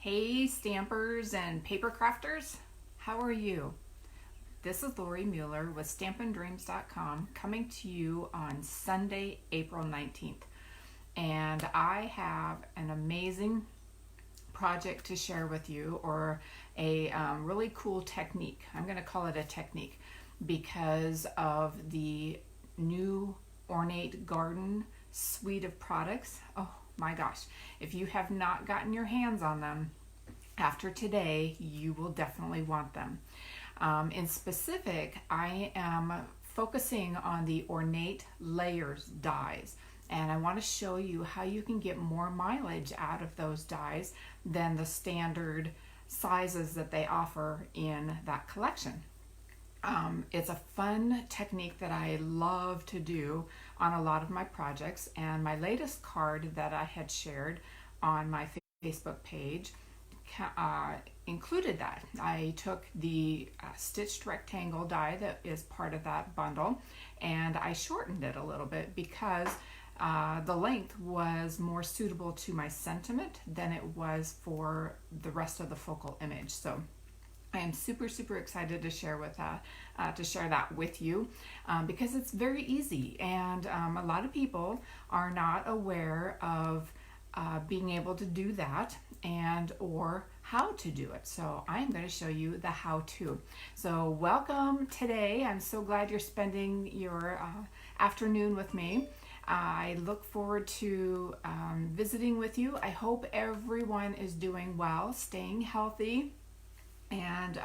Hey stampers and paper crafters, how are you? This is Lori Mueller with StampinDreams.com coming to you on Sunday, April 19th. And I have an amazing project to share with you, or a really cool technique. I'm going to call it a technique because of the new Ornate Garden suite of products. Oh my gosh, if you have not gotten your hands on them after today, you will definitely want them. In specific, I am focusing on the Ornate Layers dies, and I want to show you how you can get more mileage out of those dies than the standard sizes that they offer in that collection. It's a fun technique that I love to do on a lot of my projects, and my latest card that I had shared on my Facebook page included that. I took the stitched rectangle die that is part of that bundle, and I shortened it a little bit because the length was more suitable to my sentiment than it was for the rest of the focal image. So I am super excited to share that with you because it's very easy, and a lot of people are not aware of being able to do that and or how to do it. So I'm going to show you the how-to. So welcome today. I'm so glad you're spending your afternoon with me. I look forward to visiting with you. I hope everyone is doing well, staying healthy. And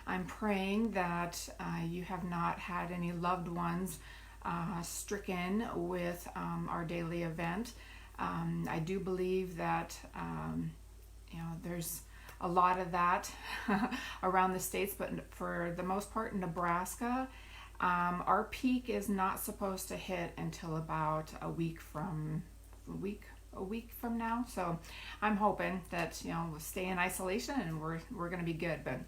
I'm praying that you have not had any loved ones stricken with our daily event. I do believe that there's a lot of that around the states, but for the most part in Nebraska, our peak is not supposed to hit until about a week from now. So I'm hoping that we'll stay in isolation and we're going to be good. But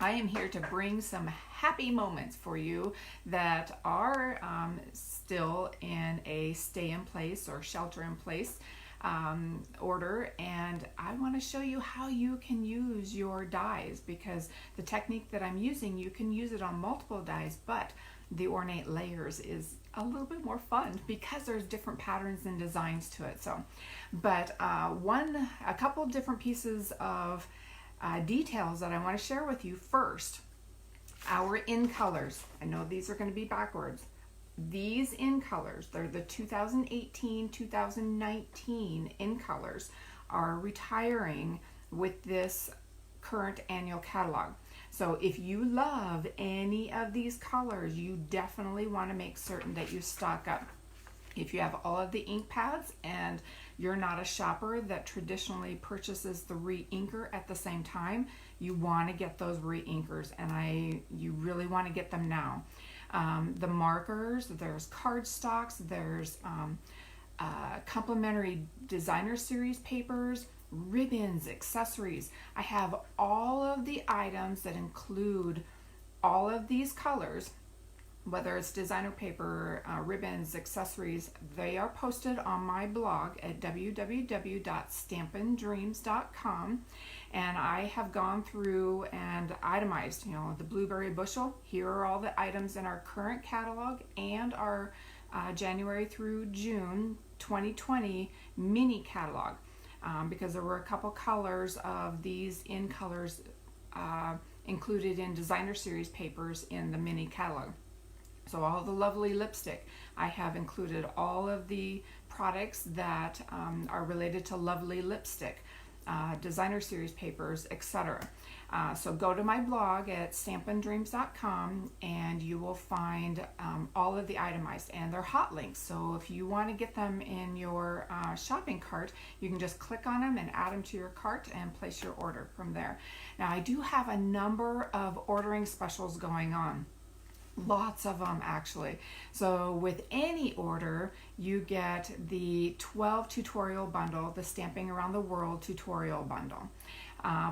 I am here to bring some happy moments for you that are still in a stay in place or shelter in place order, and I want to show you how you can use your dies, because the technique that I'm using, you can use it on multiple dies, but the Ornate Layers is a little bit more fun because there's different patterns and designs to it. So, but a couple different pieces of details that I want to share with you. First, our in colors. I know these are going to be backwards. These in colors, they're the 2018-2019 in colors, are retiring with this current annual catalog. So if you love any of these colors, you definitely want to make certain that you stock up. If you have all of the ink pads and you're not a shopper that traditionally purchases the re-inker at the same time, you want to get those re-inkers, and you really want to get them now. The markers, there's cardstocks, there's complimentary designer series papers, ribbons, accessories. I have all of the items that include all of these colors, whether it's designer paper, ribbons, accessories. They are posted on my blog at www.stampindreams.com, and I have gone through and itemized, the blueberry bushel. Here are all the items in our current catalog and our January through June 2020 mini catalog, because there were a couple colors of these in colors included in designer series papers in the mini catalog. So all the lovely lipstick, I have included all of the products that are related to lovely lipstick, designer series papers, etc. So go to my blog at stampindreams.com and you will find all of the itemized, and they're hot links. So if you want to get them in your shopping cart, you can just click on them and add them to your cart and place your order from there. Now I do have a number of ordering specials going on. Lots of them actually. So with any order, you get the 12 tutorial bundle, the Stamping Around the World tutorial bundle.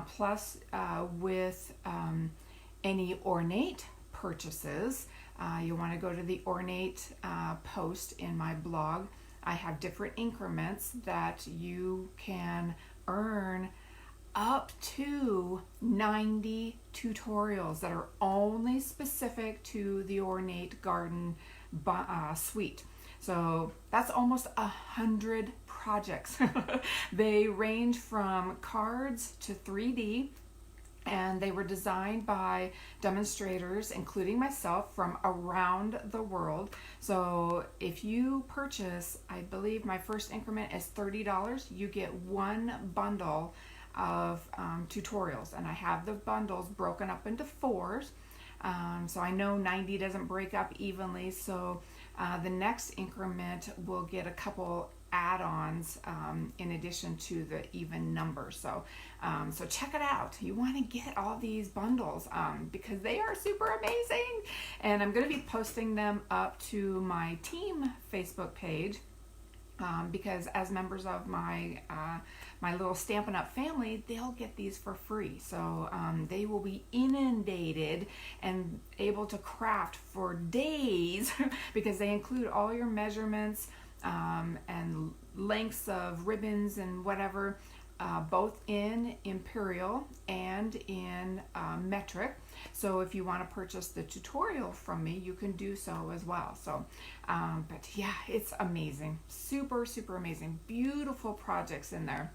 Plus with any Ornate purchases, you want to go to the Ornate post in my blog. I have different increments that you can earn up you 90 tutorials that are only specific to the Ornate Garden suite. So that's almost 100 projects. They range from cards to 3D, and they were designed by demonstrators, including myself, from around the world. So if you purchase, I believe my first increment is $30, you get one bundle of tutorials, and I have the bundles broken up into fours. So I know 90 doesn't break up evenly, so the next increment will get a couple add-ons in addition to the even number. So check it out. You want to get all these bundles because they are super amazing, and I'm going to be posting them up to my team Facebook page. Because as members of my my little Stampin' Up family, they'll get these for free. So they will be inundated and able to craft for days because they include all your measurements and lengths of ribbons and whatever, both in imperial and in metric. So if you want to purchase the tutorial from me, you can do so as well. So, but yeah, it's amazing. Super, super amazing. Beautiful projects in there.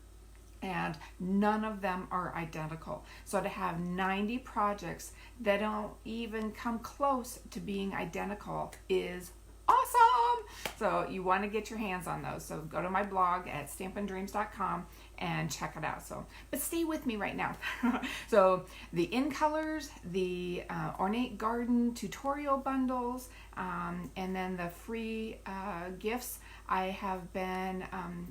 And none of them are identical. So to have 90 projects that don't even come close to being identical is awesome. So you want to get your hands on those. So go to my blog at stampindreams.com and check it out. So, but stay with me right now. So the in colors, the Ornate Garden tutorial bundles, and then the free gifts. I have been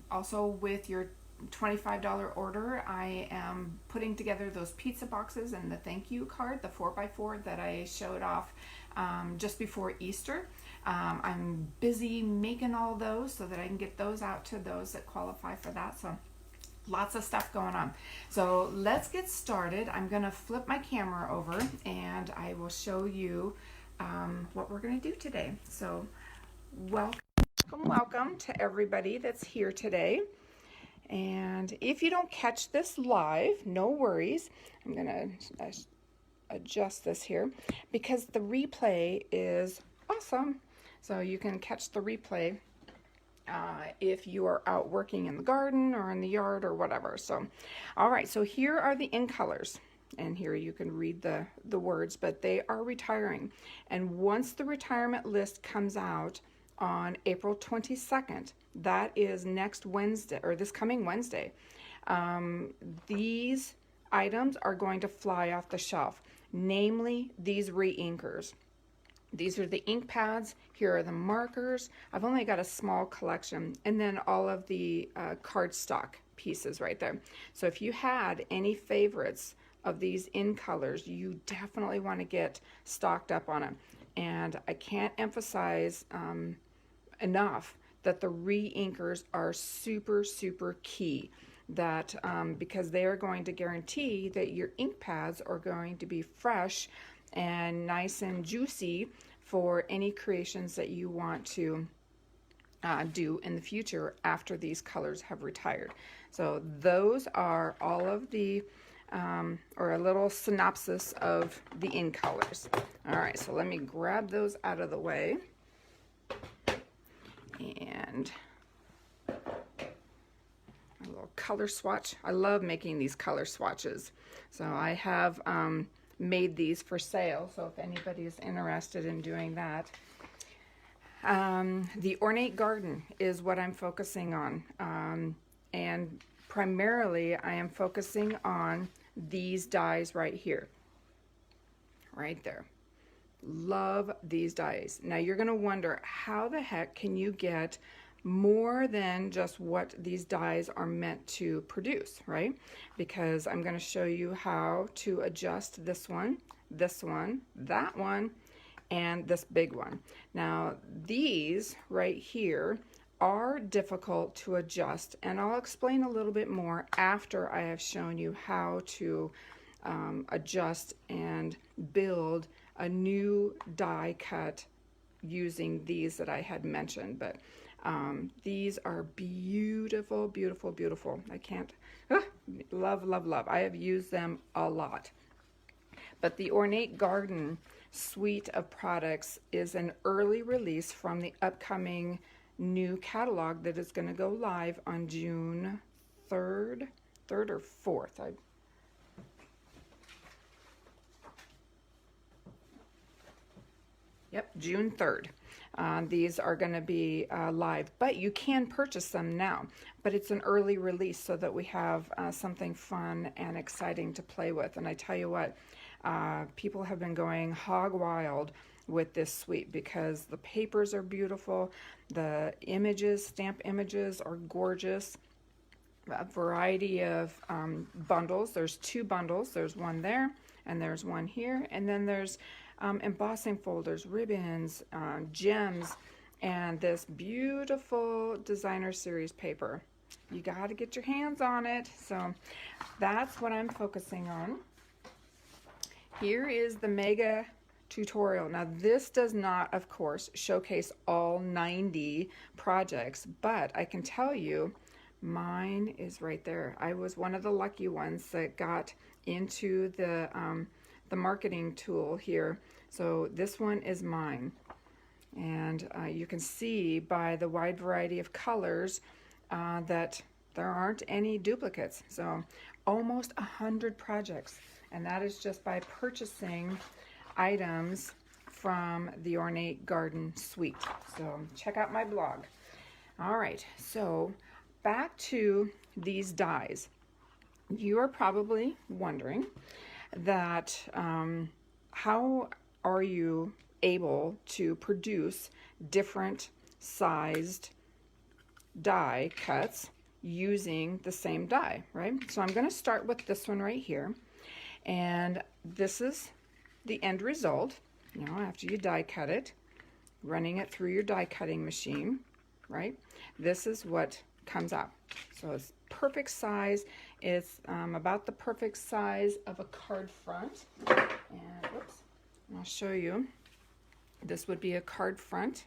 also with your $25 order, I am putting together those pizza boxes and the thank you card, the 4x4 that I showed off just before Easter. I'm busy making all those so that I can get those out to those that qualify for that. So lots of stuff going on. So let's get started. I'm going to flip my camera over and I will show you what we're going to do today. So welcome to everybody that's here today. And if you don't catch this live, no worries. I'm going to adjust this here because the replay is awesome. So you can catch the replay if you are out working in the garden or in the yard or whatever. So, all right, so here are the in colors. And here you can read the words, but they are retiring. And once the retirement list comes out on April 22nd, that is next Wednesday, or this coming Wednesday, these items are going to fly off the shelf, namely these re-inkers. These are the ink pads. Here are the markers. I've only got a small collection, and then all of the cardstock pieces right there. So if you had any favorites of these in colors, you definitely want to get stocked up on them. And I can't emphasize enough that the re-inkers are super, super key. That because they are going to guarantee that your ink pads are going to be fresh and nice and juicy for any creations that you want to do in the future after these colors have retired. So those are all of the, or a little synopsis of the in colors. All right, so let me grab those out of the way. And a little color swatch. I love making these color swatches. So I have made these for sale, so if anybody is interested in doing that. The Ornate Garden is what I'm focusing on. And primarily I am focusing on these dies right here. Right there. Love these dies. Now you're going to wonder, how the heck can you get more than just what these dies are meant to produce, right? Because I'm going to show you how to adjust this one, that one, and this big one. Now these right here are difficult to adjust, and I'll explain a little bit more after I have shown you how to adjust and build a new die cut using these that I had mentioned. But These are beautiful, beautiful, beautiful. I can't, love, love, love. I have used them a lot. But the Ornate Garden suite of products is an early release from the upcoming new catalog that is going to go live on June 3rd or 4th. Yep, June 3rd. These are going to be live, but you can purchase them now. But it's an early release so that we have something fun and exciting to play with. And I tell you what, people have been going hog wild with this suite because the papers are beautiful, the images, stamp images are gorgeous. A variety of bundles. There's 2 bundles. There's one there and there's one here, and then there's embossing folders, ribbons, gems, and this beautiful designer series paper. You got to get your hands on it. So that's what I'm focusing on. Here is the mega tutorial. Now this does not, of course, showcase all 90 projects, but I can tell you mine is right there. I was one of the lucky ones that got into the marketing tool here. So this one is mine. And you can see by the wide variety of colors that there aren't any duplicates. So almost 100 projects. And that is just by purchasing items from the Ornate Garden suite. So check out my blog. All right, so back to these dies. You are probably wondering that how are you able to produce different sized die cuts using the same die, right? So I'm going to start with this one right here, and this is the end result, you know, after you die cut it, running it through your die cutting machine, right? This is what comes out. So it's perfect size. It's about the perfect size of a card front. And whoops, I'll show you. This would be a card front,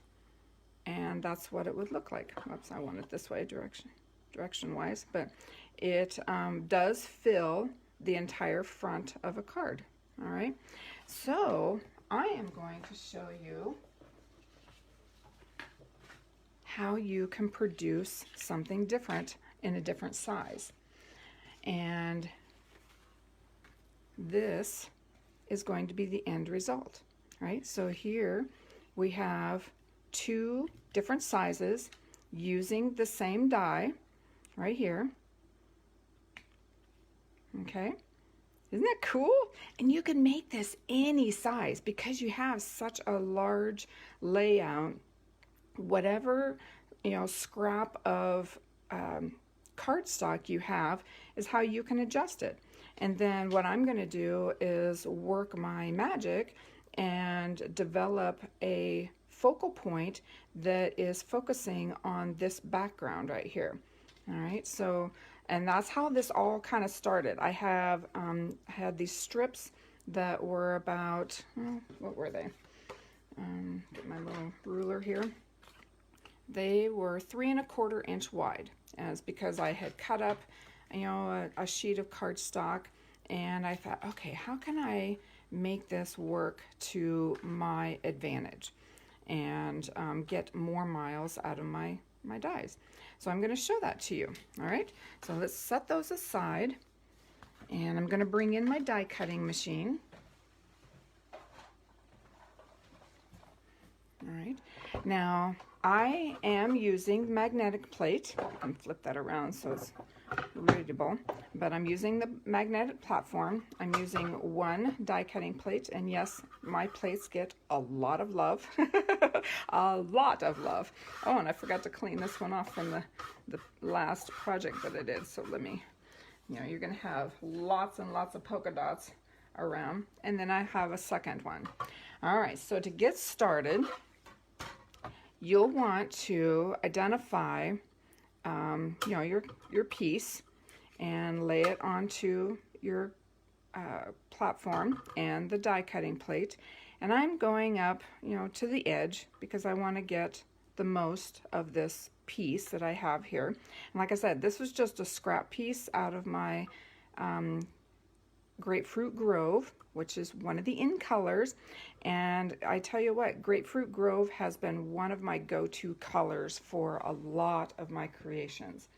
and that's what it would look like. Whoops, I want it this way, direction wise, but it does fill the entire front of a card. All right, so I am going to show you how you can produce something different in a different size. And this is going to be the end result, right? So here we have 2 different sizes using the same die right here. Okay, isn't that cool? And you can make this any size because you have such a large layout. Whatever, you know, scrap of cardstock you have is how you can adjust it. And then what I'm going to do is work my magic and develop a focal point that is focusing on this background right here. All right, so, and that's how this all kind of started. I have had these strips that were about, what were they? Get my little ruler here. They were 3 1/4 inch wide, and it's because I had cut up, you know, a sheet of cardstock, and I thought, okay, how can I make this work to my advantage and get more miles out of my dies? So I'm going to show that to you. All right, so let's set those aside, and I'm going to bring in my die cutting machine. All right, now I am using magnetic plate. I can flip that around so it's readable, but I'm using the magnetic platform. I'm using 1 die cutting plate, and yes, my plates get a lot of love. A lot of love. Oh, and I forgot to clean this one off from the last project that I did, so let me, you know, you're gonna have lots and lots of polka dots around, and then I have a second one. All right, so to get started, you'll want to identify, you know, your piece and lay it onto your platform and the die cutting plate. And I'm going up, you know, to the edge because I want to get the most of this piece that I have here. And like I said, this was just a scrap piece out of my Grapefruit Grove, which is one of the in colors. And I tell you what, Grapefruit Grove has been one of my go-to colors for a lot of my creations.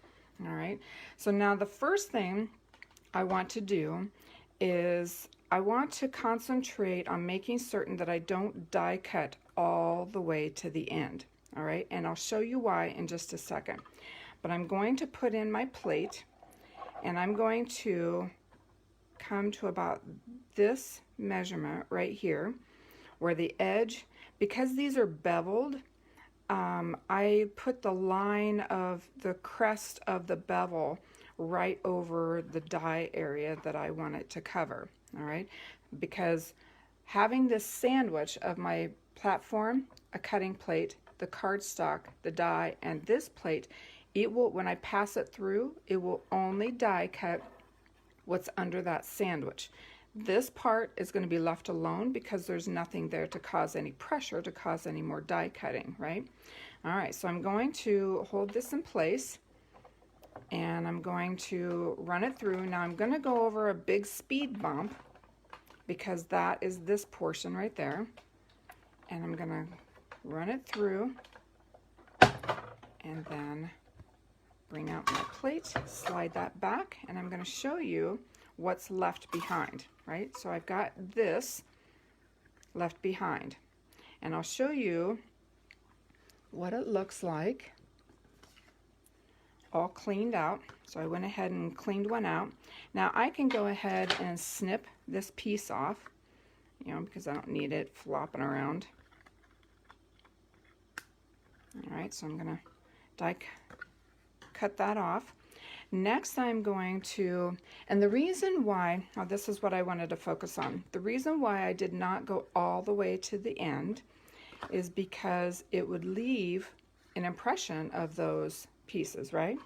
All right, so now the first thing I want to do is I want to concentrate on making certain that I don't die cut all the way to the end. All right, and I'll show you why in just a second. But I'm going to put in my plate, and I'm going to come to about this measurement right here, where the edge, because these are beveled, I put the line of the crest of the bevel right over the die area that I want it to cover. All right, because having this sandwich of my platform, a cutting plate, the cardstock, the die, and this plate, it will, when I pass it through, it will only die cut what's under that sandwich. This part is going to be left alone because there's nothing there to cause any pressure, to cause any more die cutting, right? All right, so I'm going to hold this in place, and I'm going to run it through. Now I'm going to go over a big speed bump because that is this portion right there, and I'm going to run it through and then bring out my plate, slide that back, and I'm going to show you what's left behind, right? So I've got this left behind, and I'll show you what it looks like all cleaned out. So I went ahead and cleaned one out. Now I can go ahead and snip this piece off, you know, because I don't need it flopping around. All right, so I'm going to cut that off. Next I'm going to, and the reason why, now this is what I wanted to focus on. The reason why I did not go all the way to the end is because it would leave an impression of those pieces, right?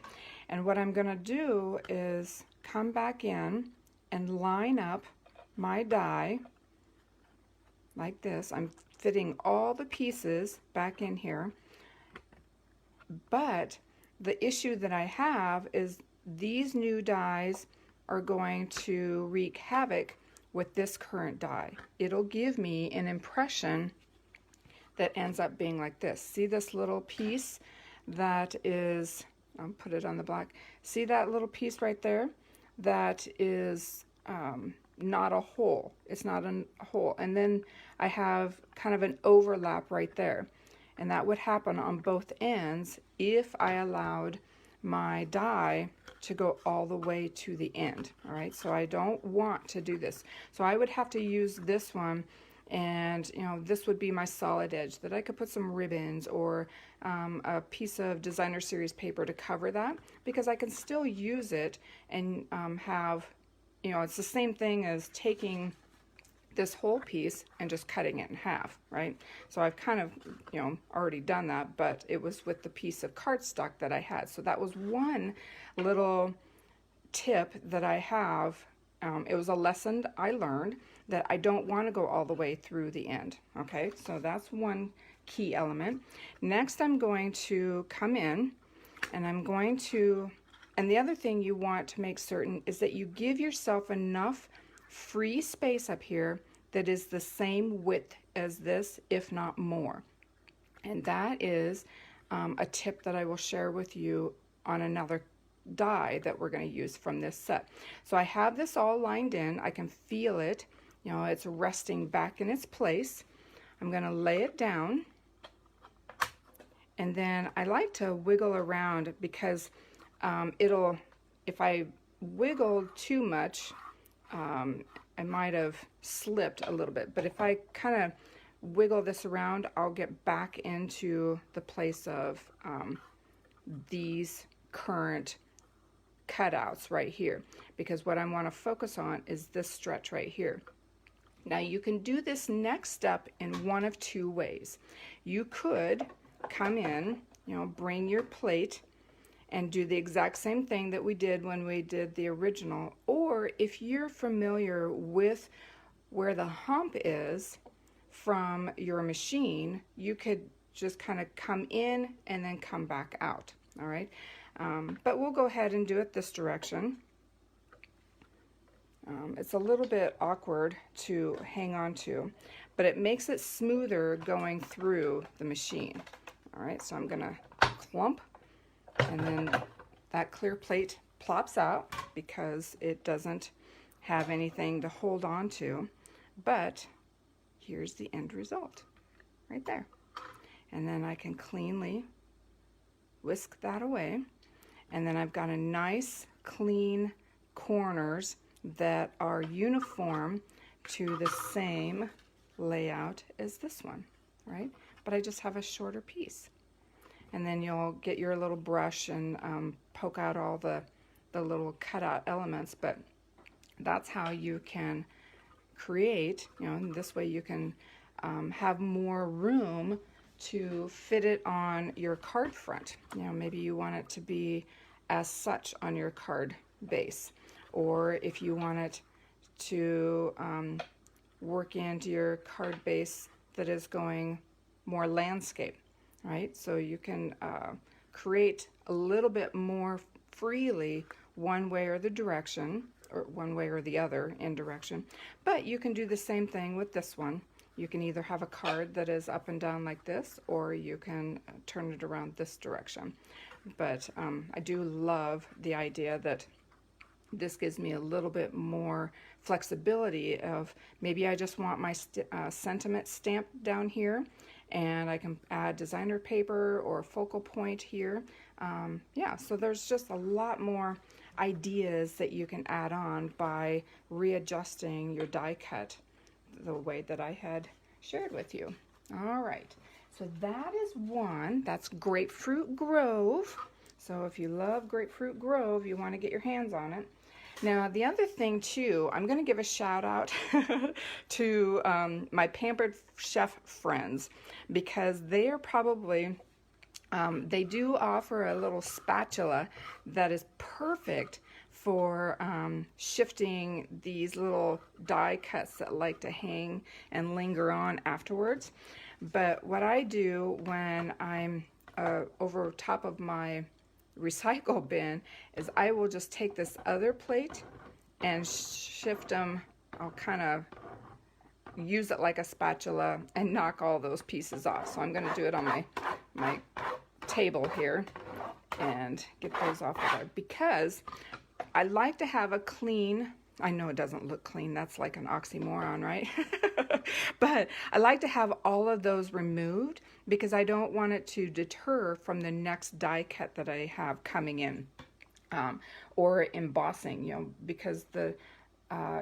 And what I'm going to do is come back in and line up my die like this. I'm fitting all the pieces back in here, but the issue that I have is these new dies are going to wreak havoc with this current die. It'll give me an impression that ends up being like this. See this little piece that is, I'll put it on the black. See that little piece right there? That is not a hole. It's not a hole. And then I have kind of an overlap right there. And that would happen on both ends if I allowed my die to go all the way to the end. All right, so I don't want to do this. So I would have to use this one, and you know, this would be my solid edge that I could put some ribbons or a piece of designer series paper to cover that, because I can still use it and have, you know, it's the same thing as taking this whole piece and just cutting it in half, right? So I've kind of, you know, already done that, but it was with the piece of cardstock that I had. So that was one little tip that I have. It was a lesson I learned that I don't want to go all the way through the end, okay? So that's one key element. Next, I'm going to come in and I'm going to, and the other thing you want to make certain is that you give yourself enough free space up here that is the same width as this, if not more. And that is a tip that I will share with you on another die that we're going to use from this set. So I have this all lined in. I can feel it, you know, it's resting back in its place. I'm going to lay it down, and then I like to wiggle around because it'll, if I wiggle too much, I might have slipped a little bit, but if I kind of wiggle this around, I'll get back into the place of these current cutouts right here, because what I want to focus on is this stretch right here. Now you can do this next step in one of two ways. You could come in, you know, bring your plate and do the exact same thing that we did when we did the original. Or if you're familiar with where the hump is from your machine, you could just kind of come in and then come back out. All right, but we'll go ahead and do it this direction. It's a little bit awkward to hang on to, but it makes it smoother going through the machine. All right, so I'm gonna clump, and then that clear plate plops out because it doesn't have anything to hold on to, but here's the end result right there. And then I can cleanly whisk that away, and then I've got a nice clean corners that are uniform to the same layout as this one, right? But I just have a shorter piece. And then you'll get your little brush and poke out all the little cutout elements, but that's how you can create, you know, and this way you can have more room to fit it on your card front. You know, maybe you want it to be as such on your card base, or if you want it to work into your card base that is going more landscape, right? So you can create a little bit more freely one way or the direction, or one way or the other in direction, but you can do the same thing with this one. You can either have a card that is up and down like this, or you can turn it around this direction. But I do love the idea that this gives me a little bit more flexibility of maybe I just want my sentiment stamp down here, and I can add designer paper or focal point here. Yeah, so there's just a lot more ideas that you can add on by readjusting your die cut the way that I had shared with you. All right, so that is one. That's Grapefruit Grove. So if you love Grapefruit Grove, you want to get your hands on it. Now, the other thing too, I'm going to give a shout out to my Pampered Chef friends, because they are probably, they do offer a little spatula that is perfect for shifting these little die cuts that like to hang and linger on afterwards. But what I do when I'm over top of my recycle bin is I will just take this other plate and shift them. I'll kind of use it like a spatula and knock all those pieces off. So I'm going to do it on my table here and get those off of there, because I like to have a clean, I know it doesn't look clean, that's like an oxymoron, right? But I like to have all of those removed because I don't want it to deter from the next die cut that I have coming in, or embossing, you know, because the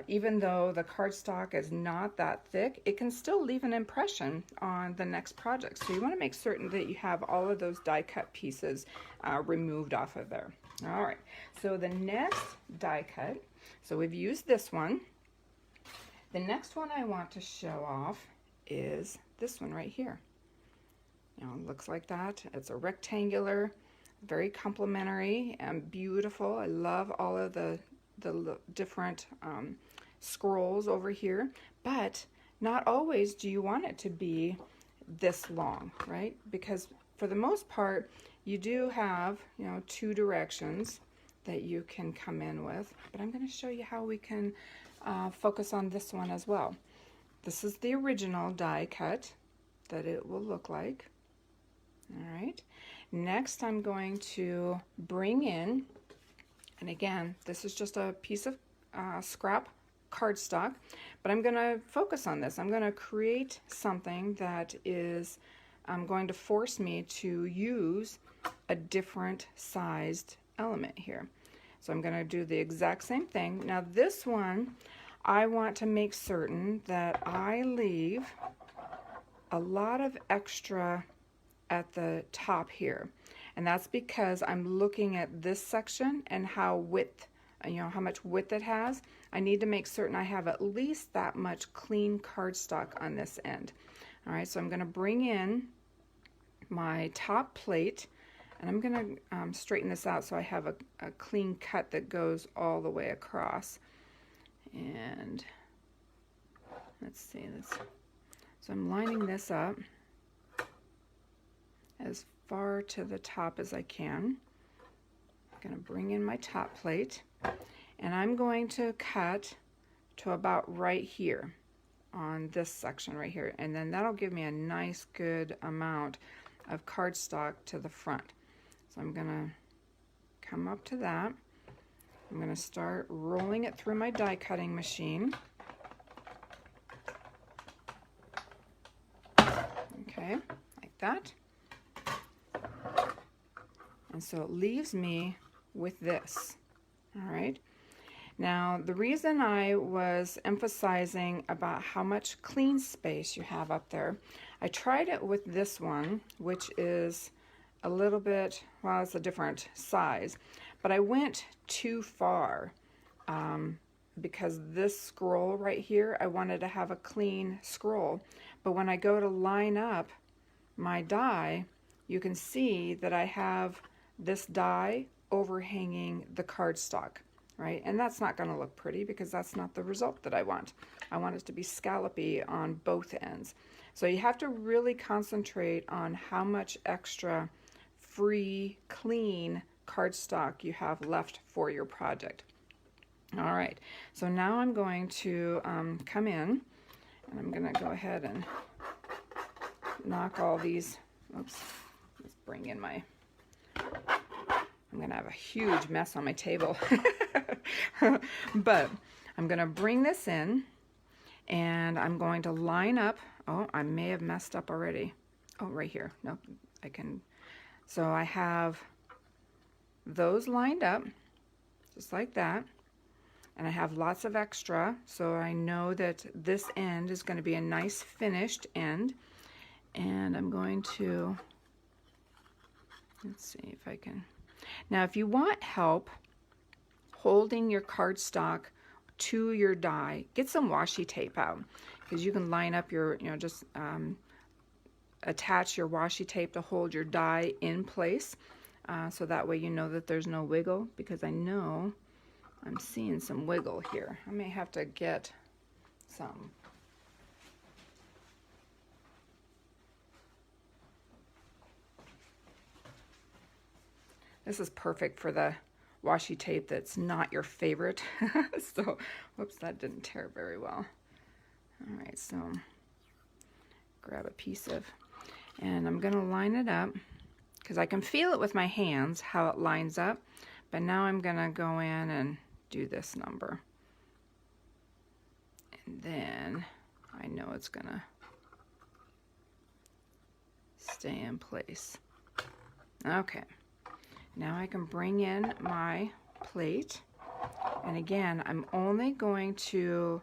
even though the cardstock is not that thick, it can still leave an impression on the next project. So you want to make certain that you have all of those die cut pieces removed off of there. All right, so the next die cut, so we've used this one. The next one I want to show off is this one right here. You know, it looks like that. It's a rectangular, very complimentary and beautiful. I love all of the different scrolls over here, but not always do you want it to be this long, right? Because for the most part, you do have, you know, two directions that you can come in with, but I'm going to show you how we can focus on this one as well. This is the original die cut that it will look like. All right, next I'm going to bring in, and again, this is just a piece of scrap cardstock, but I'm going to focus on this. I'm going to create something that is going to force me to use a different sized element here. So I'm going to do the exact same thing. Now this one, I want to make certain that I leave a lot of extra at the top here. And that's because I'm looking at this section and how much width it has. I need to make certain I have at least that much clean cardstock on this end. All right, so I'm going to bring in my top plate, and I'm going to straighten this out so I have a clean cut that goes all the way across. And let's see this. So I'm lining this up. as far to the top as I can. I'm going to bring in my top plate, and I'm going to cut to about right here on this section right here, and then that'll give me a nice good amount of cardstock to the front. So I'm going to come up to that. I'm going to start rolling it through my die cutting machine. Okay, like that. And so it leaves me with this. All right. Now, the reason I was emphasizing about how much clean space you have up there, I tried it with this one, which is a little bit, well, it's a different size, but I went too far because this scroll right here, I wanted to have a clean scroll. But when I go to line up my die, you can see that I have this die overhanging the cardstock. Right? And that's not going to look pretty because that's not the result that I want. I want it to be scallopy on both ends. So you have to really concentrate on how much extra free, clean cardstock you have left for your project. All right, so now I'm going to come in, and I'm going to go ahead and knock all these, oops, let's bring in my, I'm going to have a huge mess on my table. But I'm going to bring this in, and I'm going to line up. Oh, I may have messed up already. Oh, right here. Nope, I can. So I have those lined up just like that, and I have lots of extra, so I know that this end is going to be a nice finished end. And I'm going to, let's see if I can. Now, if you want help holding your cardstock to your die, get some washi tape out, because you can line up your, just attach your washi tape to hold your die in place, so that way you know that there's no wiggle, because I know I'm seeing some wiggle here. I may have to get some. This is perfect for the washi tape that's not your favorite. So, whoops, that didn't tear very well. All right, so grab a piece of, and I'm going to line it up because I can feel it with my hands how it lines up, but now I'm going to go in and do this number. And then I know it's going to stay in place. Okay. Now I can bring in my plate, and again, I'm only going to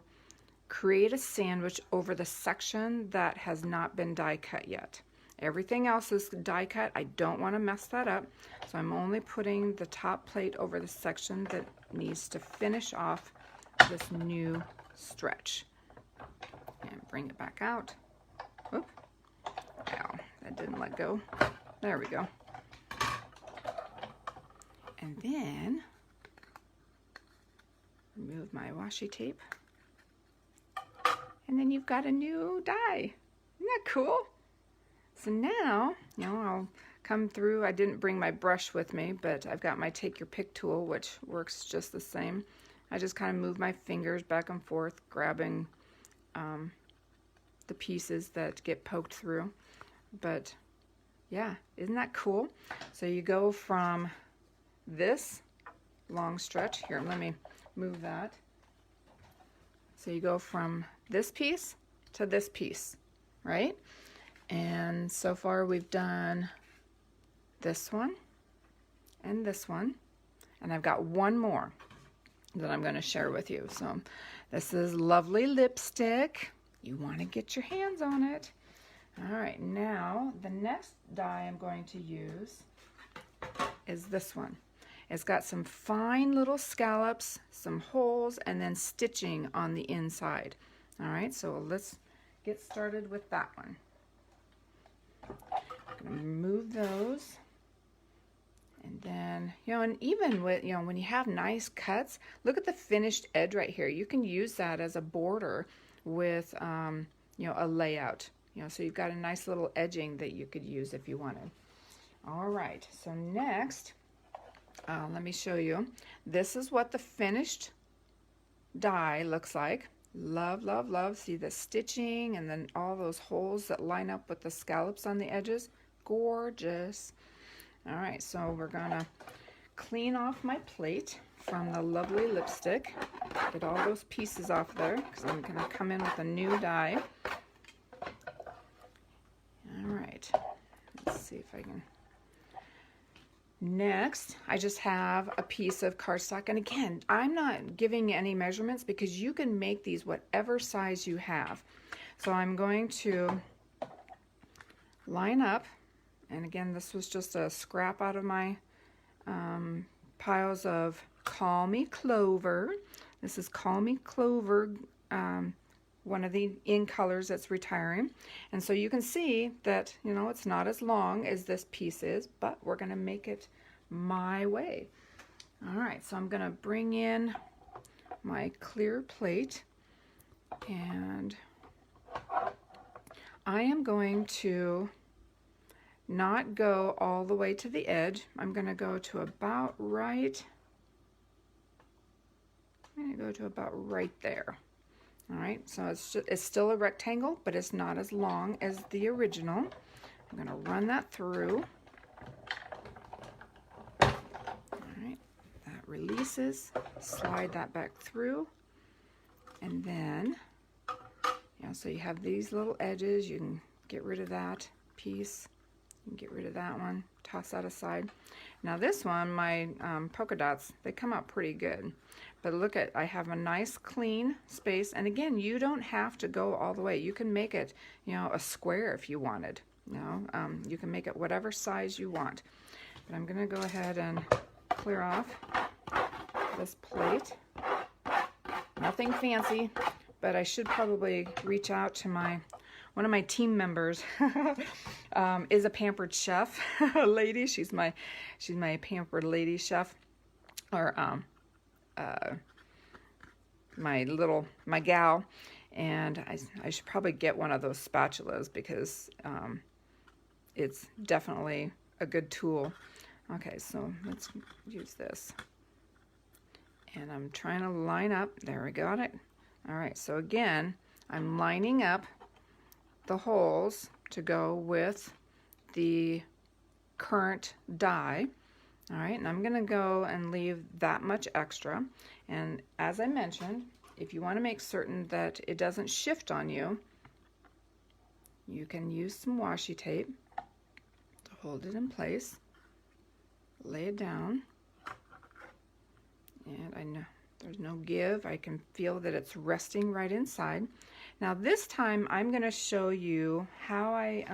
create a sandwich over the section that has not been die cut yet. Everything else is die cut. I don't want to mess that up, so I'm only putting the top plate over the section that needs to finish off this new stretch. And bring it back out. Oop. Ow, that didn't let go. There we go. And then remove my washi tape. And then you've got a new die. Isn't that cool? So now, I'll come through. I didn't bring my brush with me, but I've got my take your pick tool, which works just the same. I just kind of move my fingers back and forth, grabbing the pieces that get poked through. But yeah, isn't that cool? So you go from this long stretch here, let me move that. So you go from this piece to this piece, right? And so far we've done this one and this one, and I've got one more that I'm going to share with you. So this is lovely lipstick. You want to get your hands on it. All right, now the next die I'm going to use is this one. It's got some fine little scallops, some holes, and then stitching on the inside. All right, so let's get started with that one. I'm going to remove those. And then, and even with, when you have nice cuts, look at the finished edge right here. You can use that as a border with, a layout. So you've got a nice little edging that you could use if you wanted. All right, so next, let me show you. This is what the finished die looks like. Love, love, love. See the stitching and then all those holes that line up with the scallops on the edges. Gorgeous. All right, so we're gonna clean off my plate from the lovely lipstick. Get all those pieces off there because I'm gonna come in with a new die. All right, let's see if I can. Next, I just have a piece of cardstock, and again, I'm not giving you any measurements because you can make these whatever size you have. So I'm going to line up, and again, this was just a scrap out of my piles of Call Me Clover. This is Call Me Clover, one of the in colors that's retiring. And so you can see that, you know, it's not as long as this piece is, but we're going to make it my way. All right, so I'm going to bring in my clear plate, and I am going to not go all the way to the edge. I'm going to go to about right. I'm going to go to about right there. All right, so it's still a rectangle, but it's not as long as the original. I'm going to run that through. All right, that releases. Slide that back through, and then, so you have these little edges. You can get rid of that piece. You can get rid of that one. Toss that aside. Now this one, my polka dots, they come out pretty good. But look at, I have a nice clean space, and again, you don't have to go all the way. You can make it, a square if you wanted. You can make it whatever size you want. But I'm going to go ahead and clear off this plate. Nothing fancy, but I should probably reach out to one of my team members. Is a pampered chef lady. She's my pampered lady chef, or my gal, and I should probably get one of those spatulas because it's definitely a good tool. Okay, so let's use this, and I'm trying to line up. There, we got it. All right, so again, I'm lining up the holes to go with the current die. All right, and I'm going to go and leave that much extra. And as I mentioned, if you want to make certain that it doesn't shift on you, you can use some washi tape to hold it in place. Lay it down. And I know there's no give. I can feel that it's resting right inside. Now this time I'm going to show you how I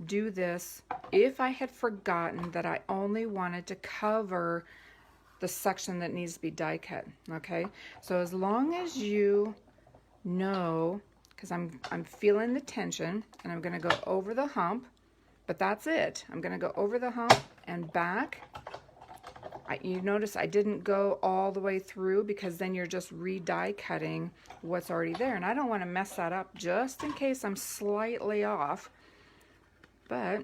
do this if I had forgotten that I only wanted to cover the section that needs to be die cut. Okay, so as long as you know, because I'm feeling the tension, and I'm going to go over the hump, but that's it. I'm going to go over the hump and back. You notice I didn't go all the way through because then you're just re-die cutting what's already there, and I don't want to mess that up just in case I'm slightly off. But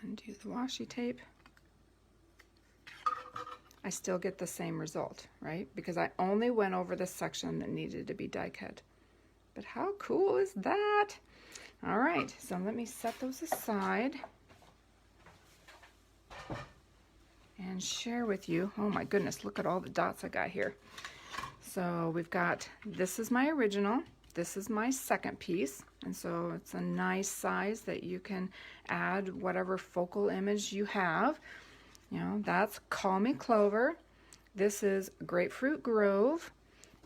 undo the washi tape. I still get the same result, right? Because I only went over the section that needed to be die cut. But how cool is that? All right, so let me set those aside and share with you. Oh my goodness, look at all the dots I got here. So we've got, this is my original, this is my second piece, and so it's a nice size that you can add whatever focal image you have. That's Call Me Clover. This is Grapefruit Grove,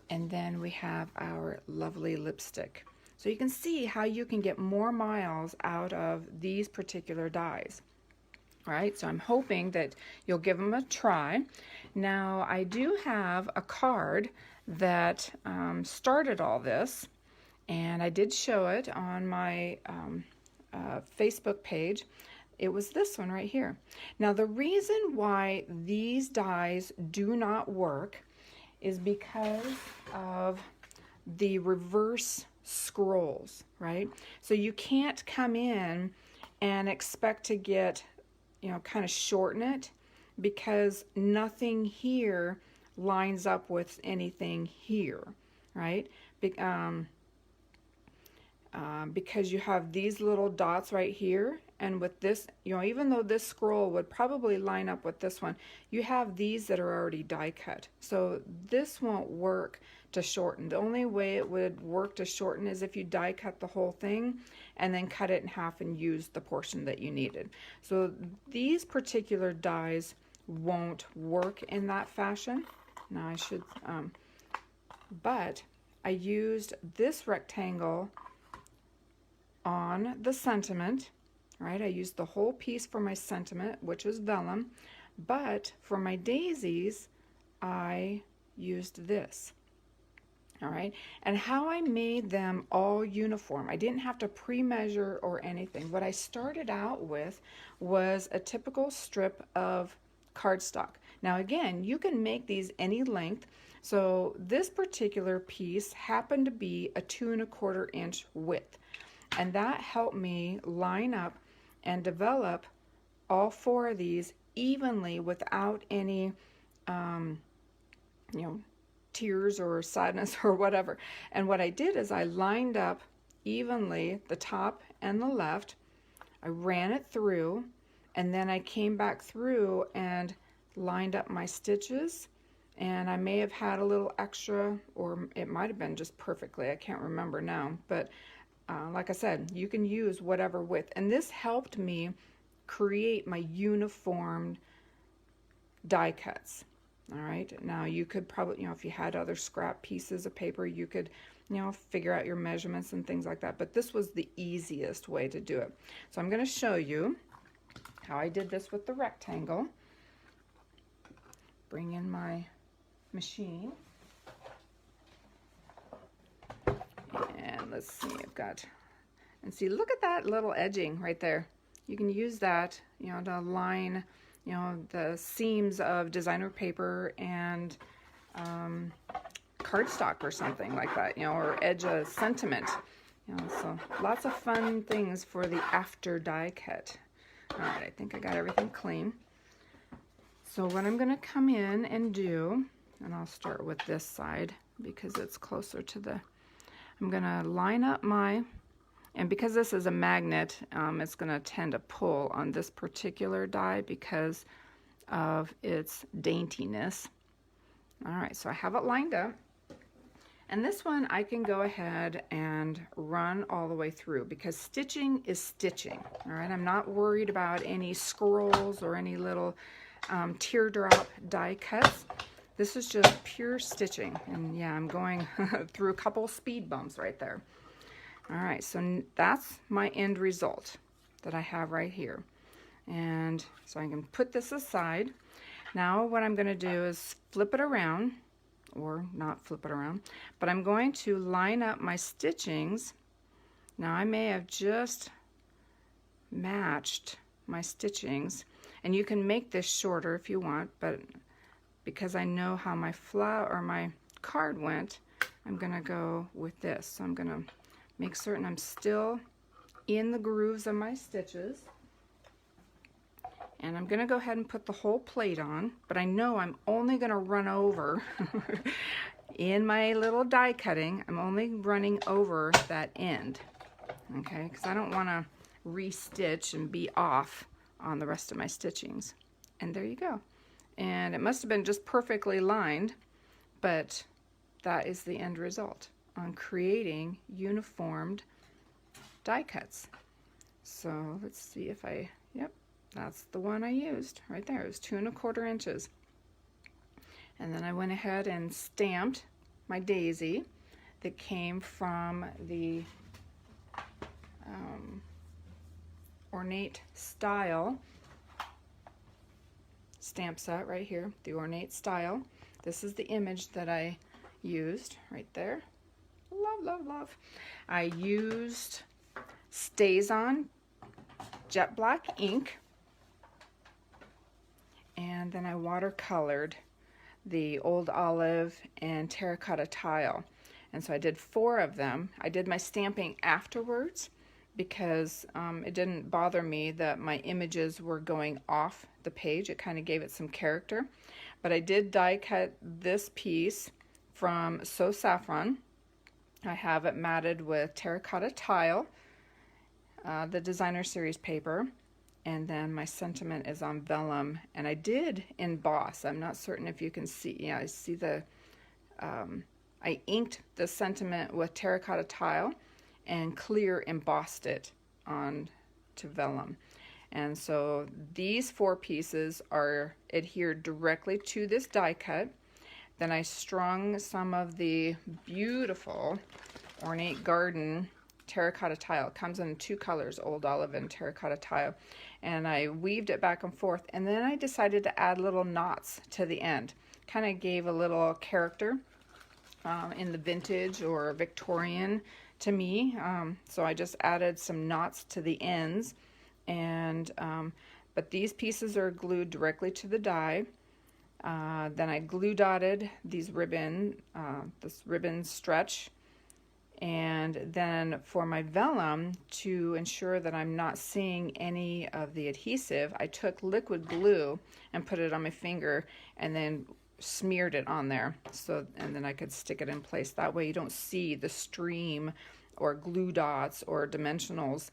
and then we have our lovely lipstick. So you can see how you can get more miles out of these particular dies. All right, so I'm hoping that you'll give them a try. Now, I do have a card that started all this, and I did show it on my Facebook page. It was this one right here. Now, the reason why these dies do not work is because of the reverse scrolls, right? So you can't come in and expect to get, kind of shorten it, because nothing here lines up with anything here, right? Because you have these little dots right here, and with this, even though this scroll would probably line up with this one, you have these that are already die cut. So this won't work to shorten. The only way it would work to shorten is if you die cut the whole thing and then cut it in half and use the portion that you needed. So these particular dies won't work in that fashion. Now I should, but I used this rectangle on the sentiment, right? I used the whole piece for my sentiment, which is vellum, but for my daisies, I used this. All right, and how I made them all uniform, I didn't have to pre-measure or anything. What I started out with was a typical strip of cardstock. Now again, you can make these any length. So this particular piece happened to be a 2 1/4 inch width, and that helped me line up and develop all 4 of these evenly without any tears or sadness or whatever. And what I did is I lined up evenly the top and the left. I ran it through, and then I came back through and lined up my stitches, and I may have had a little extra, or it might have been just perfectly, I can't remember now, but like I said, you can use whatever width, and this helped me create my uniform die cuts. All right, now you could probably, if you had other scrap pieces of paper, you could, figure out your measurements and things like that, but this was the easiest way to do it. So I'm going to show you how I did this with the rectangle. Bring in my machine. And let's see, I've got, and see, look at that little edging right there. You can use that, to line, the seams of designer paper and cardstock or something like that, or edge a sentiment. So lots of fun things for the after die cut. All right, I think I got everything clean. So what I'm going to come in and do, and I'll start with this side because it's closer to the, I'm going to line up my, and because this is a magnet, it's going to tend to pull on this particular die because of its daintiness. All right, so I have it lined up. And this one I can go ahead and run all the way through because stitching is stitching. All right, I'm not worried about any scrolls or any little teardrop die cuts. This is just pure stitching. And yeah, I'm going through a couple speed bumps right there. All right, so that's my end result that I have right here. And so I can put this aside. Now what I'm going to do is flip it around, or not flip it around, but I'm going to line up my stitchings. Now I may have just matched my stitchings, and you can make this shorter if you want, but because I know how my flower or my card went, I'm going to go with this. So I'm going to make certain I'm still in the grooves of my stitches. And I'm going to go ahead and put the whole plate on, but I know I'm only going to run over in my little die cutting. I'm only running over that end, okay, because I don't want to re-stitch and be off on the rest of my stitchings. And there you go. And it must have been just perfectly lined, but that is the end result on creating uniformed die cuts. So let's see if I, yep, that's the one I used right there. It was 2 1/4 inches. And then I went ahead and stamped my daisy that came from the Ornate style stamp set right here, the Ornate style. This is the image that I used right there. Love, love, love. I used Stays On jet black ink, and then I watercolored the Old Olive and Terracotta Tile. And so I did 4 of them. I did my stamping afterwards, because it didn't bother me that my images were going off the page. It kind of gave it some character. But I did die cut this piece from So Saffron. I have it matted with terracotta tile, the designer series paper, and then my sentiment is on vellum, and I did emboss. I'm not certain if you can see. Yeah, I see the I inked the sentiment with terracotta tile and clear embossed it on to vellum. And so these 4 pieces are adhered directly to this die cut. Then I strung some of the beautiful Ornate Garden terracotta tile. It comes in 2 colors, old olive and terracotta tile. And I weaved it back and forth. And then I decided to add little knots to the end. Kind of gave a little character in the vintage or Victorian to me. So I just added some knots to the ends. And but these pieces are glued directly to the die. Then I glue dotted these this ribbon stretch, and then for my vellum, to ensure that I'm not seeing any of the adhesive, I took liquid glue and put it on my finger and then smeared it on there, and then I could stick it in place. That way you don't see the stream or glue dots or dimensionals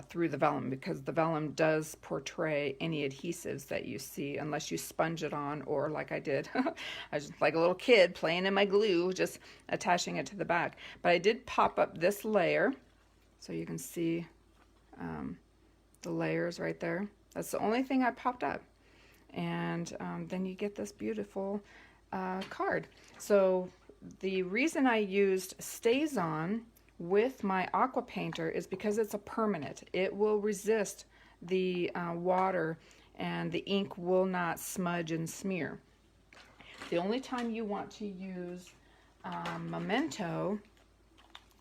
through the vellum, because the vellum does portray any adhesives that you see unless you sponge it on, or like I did. I was just like a little kid playing in my glue, just attaching it to the back. But I did pop up this layer so you can see the layers right there. That's the only thing I popped up. And then you get this beautiful card. So the reason I used StazOn with my aqua painter is because it's a permanent. It will resist the water, and the ink will not smudge and smear. The only time you want to use Memento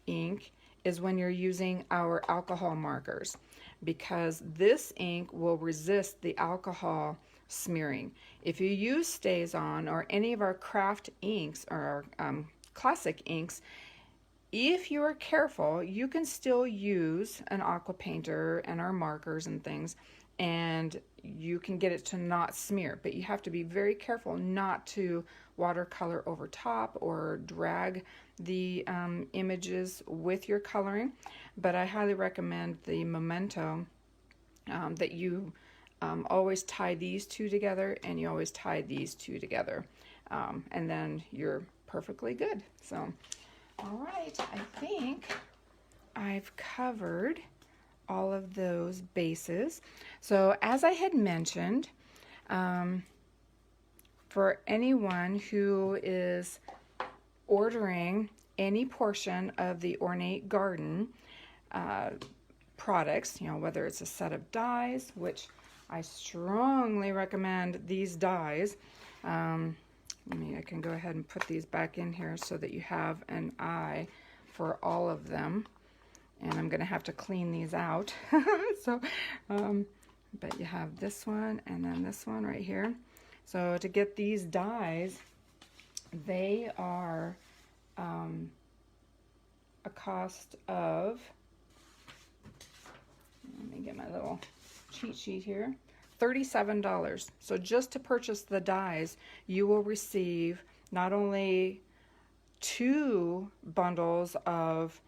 ink is when you're using our alcohol markers, because this ink will resist the alcohol smearing. If you use StazOn or any of our craft inks or our classic inks, if you are careful, you can still use an aqua painter and our markers and things, and you can get it to not smear. But you have to be very careful not to watercolor over top or drag the images with your coloring. But I highly recommend the Memento, that you always tie these 2 together, and you always tie these 2 together, and then you're perfectly good. So all right, I think I've covered all of those bases. So as I had mentioned, for anyone who is ordering any portion of the Ornate Garden products, whether it's a set of dies, which I strongly recommend these dies. I can go ahead and put these back in here so that you have an eye for all of them. And I'm going to have to clean these out. But you have this one and then this one right here. So to get these dies, they are a cost of, let me get my little cheat sheet here, $37. So just to purchase the dies, you will receive not only 2 bundles of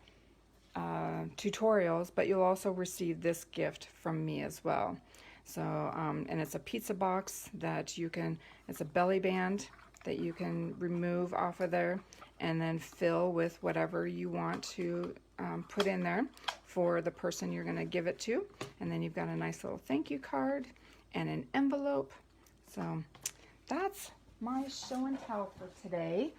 tutorials, but you'll also receive this gift from me as well. So, and it's a pizza box that you can, it's a belly band that you can remove off of there and then fill with whatever you want to put in there for the person you're going to give it to. And then you've got a nice little thank you card and an envelope. So that's my show and tell for today.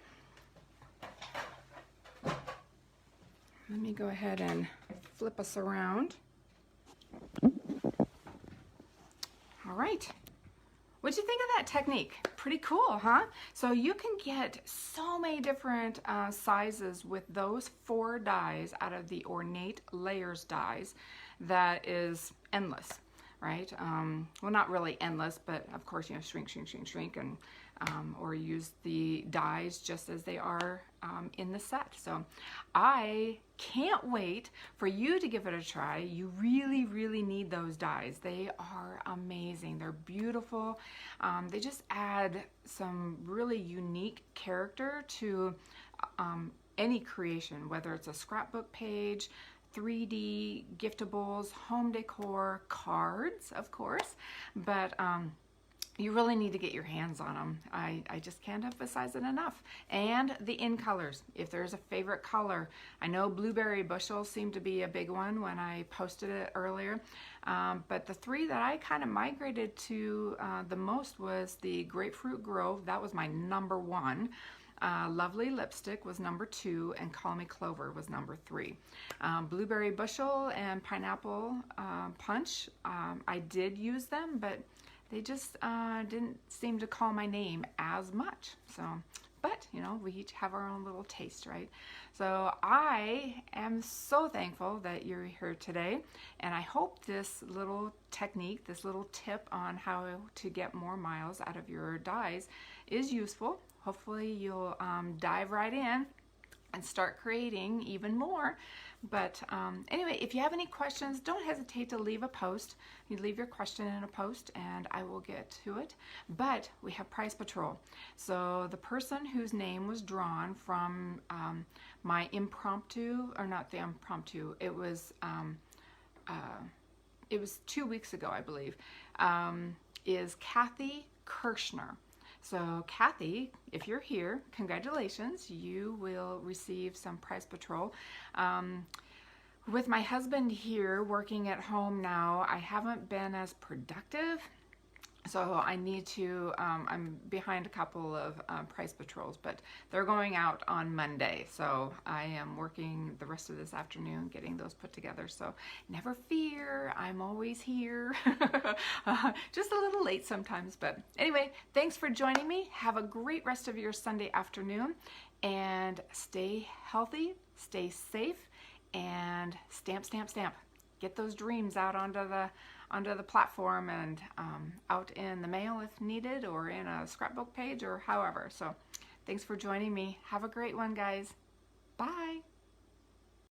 Let me go ahead and flip us around. All right. What'd you think of that technique? Pretty cool, huh? So you can get so many different sizes with those 4 dies out of the Ornate Layers dies. That is endless, right? Well, not really endless, but of course, shrink, shrink, shrink, shrink, and or use the dies just as they are in the set. So I can't wait for you to give it a try. You really, really need those dies. They are amazing. They're beautiful. They just add some really unique character to any creation, whether it's a scrapbook page, 3D giftables, home decor, cards, of course, but you really need to get your hands on them. I just can't emphasize it enough. And the in colors, if there's a favorite color. I know blueberry bushel seemed to be a big one when I posted it earlier, but the three that I kind of migrated to the most was the Grapefruit Grove. That was my number one. Lovely Lipstick was number 2, and Call Me Clover was number 3. Blueberry Bushel and Pineapple Punch, I did use them, but they just didn't seem to call my name as much. So, but you know, we each have our own little taste, right? So I am so thankful that you're here today, and I hope this little technique, this little tip on how to get more miles out of your dies is useful. Hopefully you'll dive right in and start creating even more. But anyway, if you have any questions, don't hesitate to leave a post. You leave your question in a post and I will get to it. But we have Prize Patrol. So the person whose name was drawn from my impromptu, or not the impromptu, it was 2 weeks ago, I believe, is Kathy Kirschner. So Kathy, if you're here, congratulations. You will receive some Prize Patrol. With my husband here working at home now, I haven't been as productive. So I need to, I'm behind a couple of Prize Patrols, but they're going out on Monday. So I am working the rest of this afternoon getting those put together. So never fear, I'm always here. Just a little late sometimes, but anyway, thanks for joining me. Have a great rest of your Sunday afternoon and stay healthy, stay safe, and stamp, stamp, stamp. Get those dreams out onto the platform and out in the mail if needed, or in a scrapbook page, or however. So thanks for joining me. Have a great one, guys. Bye.